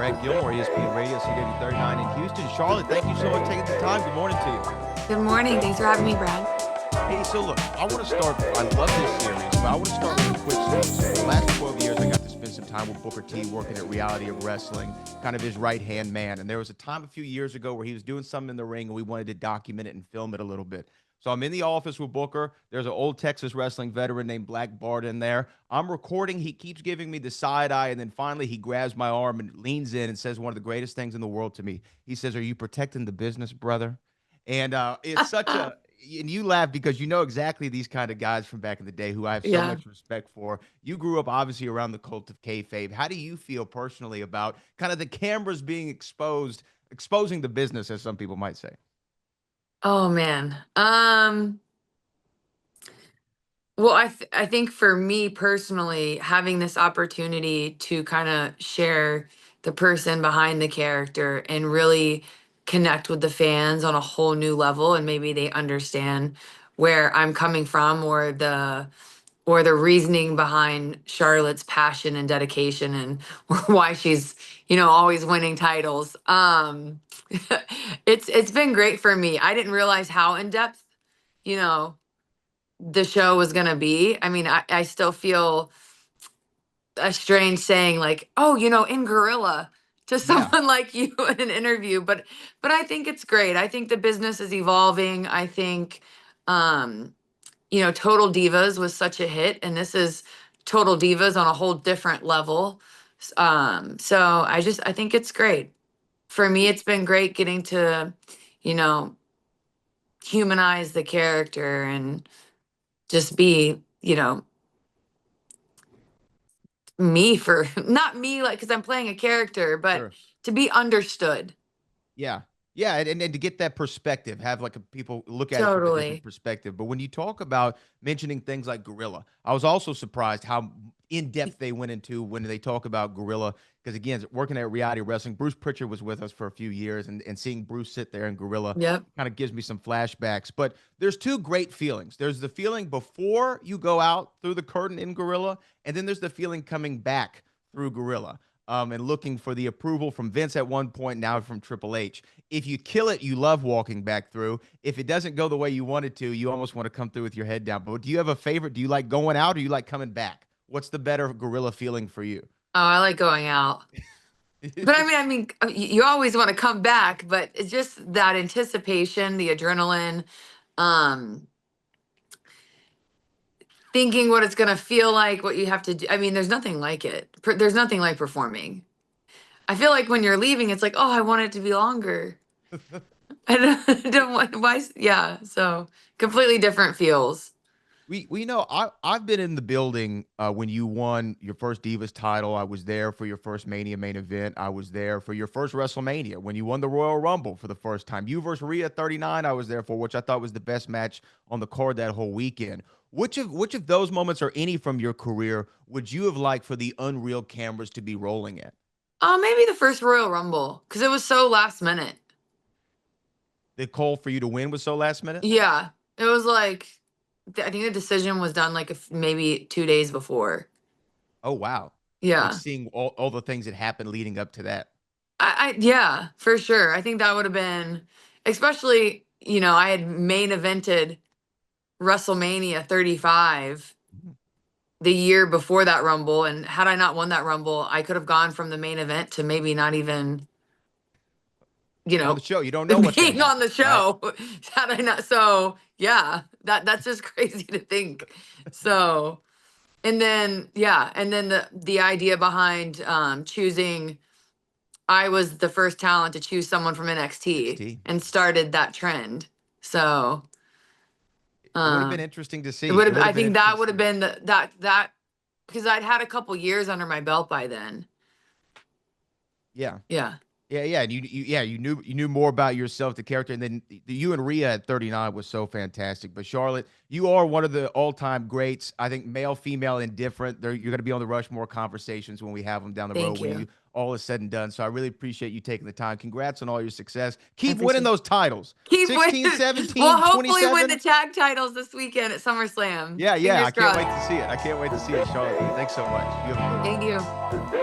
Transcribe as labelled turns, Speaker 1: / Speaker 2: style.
Speaker 1: Brad Gilmore, ESPN Radio, CW39 in Houston. Charlotte, thank you so much for taking the time. Good morning to you.
Speaker 2: Good morning. Thanks for having me, Brad.
Speaker 1: Hey, so look, I want to start, I love this series, but I want to start with a quick story. So the last 12 years, I got to spend some time with Booker T working at Reality of Wrestling, kind of his right-hand man. And there was a time a few years ago where he was doing something in the ring, and we wanted to document it and film it a little bit. So I'm in the office with Booker. There's an old Texas wrestling veteran named Black Bart in there. I'm recording. He keeps giving me the side eye, and then finally he grabs my arm and leans in and says one of the greatest things in the world to me. He says, "Are you protecting the business, brother?" And it's such a and you laugh because you know exactly these kind of guys from back in the day who I have so
Speaker 2: Yeah.
Speaker 1: much respect for. You grew up obviously around the cult of kayfabe. How do you feel personally about kind of the cameras being exposing the business, as some people might say?
Speaker 2: Oh man. Well, I think for me personally, having this opportunity to kind of share the person behind the character and really connect with the fans on a whole new level, and maybe they understand where I'm coming from, or the reasoning behind Charlotte's passion and dedication, and why she's always winning titles. It's been great for me. I didn't realize how in depth you know the show was gonna be. I mean, I still feel a strange saying like, oh, in Gorilla to
Speaker 1: Yeah,
Speaker 2: someone like you in an interview, but I think it's great. I think the business is evolving. I think um Total Divas was such a hit, and this is Total Divas on a whole different level. So I think it's great. For me, it's been great getting to, you know, humanize the character and just be, me for not me like because I'm playing a character, but
Speaker 1: sure.
Speaker 2: to be understood.
Speaker 1: Yeah. Yeah, and to get that perspective, have like a, people look at it from a different
Speaker 2: Totally.
Speaker 1: perspective. But when you talk about mentioning things like Gorilla, I was also surprised how in depth they went into when they talk about Gorilla. Because again, working at Reality Wrestling, Bruce Pritchard was with us for a few years, and seeing Bruce sit there in Gorilla
Speaker 2: Yep.
Speaker 1: kind of gives me some flashbacks. But there's two great feelings. There's the feeling before you go out through the curtain in Gorilla, and then there's the feeling coming back through Gorilla. And looking for the approval from Vince at one point, now from Triple H. If you kill it, you love walking back through. If it doesn't go the way you want it to, you almost want to come through with your head down. But do you have a favorite? Do you like going out or you like coming back? What's the better gorilla feeling for you?
Speaker 2: Oh, I like going out. But you always want to come back, but it's just that anticipation, the adrenaline, um, thinking what it's gonna feel like, what you have to do. I mean, there's nothing like it. There's nothing like performing. I feel like when you're leaving, it's like, oh, I want it to be longer. I don't want why. Yeah, so completely different feels.
Speaker 1: We know I've been in the building when you won your first Divas title. I was there for your first Mania main event. I was there for your first WrestleMania when you won the Royal Rumble for the first time. You versus Rhea 39 I was there for, which I thought was the best match on the card that whole weekend. Which of those moments or any from your career would you have liked for the Unreal cameras to be rolling at?
Speaker 2: Maybe the first Royal Rumble because it was so last minute.
Speaker 1: The call for you to win was so last minute?
Speaker 2: Yeah, it was like I think the decision was done like maybe 2 days before.
Speaker 1: Oh wow. Like
Speaker 2: Yeah,
Speaker 1: seeing all the things that happened leading up to that.
Speaker 2: yeah, for sure. I think that would have been, especially I had main evented WrestleMania 35
Speaker 1: Mhm.
Speaker 2: the year before that Rumble, and had I not won that Rumble, I could have gone from the main event to maybe not even you
Speaker 1: On the
Speaker 2: know
Speaker 1: show, you don't know what's going to
Speaker 2: being on
Speaker 1: happen,
Speaker 2: the
Speaker 1: right?
Speaker 2: show. Had I not, so yeah, that's just crazy to think. So and then the idea behind choosing, I was the first talent to choose someone from NXT
Speaker 1: NXT.
Speaker 2: and started that trend. So
Speaker 1: It would have been
Speaker 2: um
Speaker 1: interesting to
Speaker 2: it
Speaker 1: see.
Speaker 2: would
Speaker 1: It
Speaker 2: have,
Speaker 1: would
Speaker 2: I
Speaker 1: have been
Speaker 2: think
Speaker 1: interesting
Speaker 2: that
Speaker 1: to
Speaker 2: would have
Speaker 1: see.
Speaker 2: been that because I'd had a couple years under my belt by then.
Speaker 1: Yeah.
Speaker 2: Yeah.
Speaker 1: Yeah, yeah, and yeah, you knew more about yourself, the character, and then you and Rhea at 39 was so fantastic. But Charlotte, you are one of the all-time greats. I think male, female, indifferent. You're going to be on the Rushmore conversations when we have them down the road
Speaker 2: Thank
Speaker 1: when
Speaker 2: you.
Speaker 1: you all is said and done. So I really appreciate you taking the time. Congrats on all your success.
Speaker 2: I
Speaker 1: Keep winning
Speaker 2: appreciate it.
Speaker 1: those titles.
Speaker 2: Keep
Speaker 1: 16,
Speaker 2: winning. We'll
Speaker 1: 17,
Speaker 2: hopefully win the
Speaker 1: 27.
Speaker 2: tag titles this weekend at SummerSlam.
Speaker 1: Yeah, yeah, I
Speaker 2: Fingers
Speaker 1: can't
Speaker 2: crossed.
Speaker 1: wait to see it. I can't wait to see it, Charlotte. Thanks so much. You have a good one.
Speaker 2: Thank you.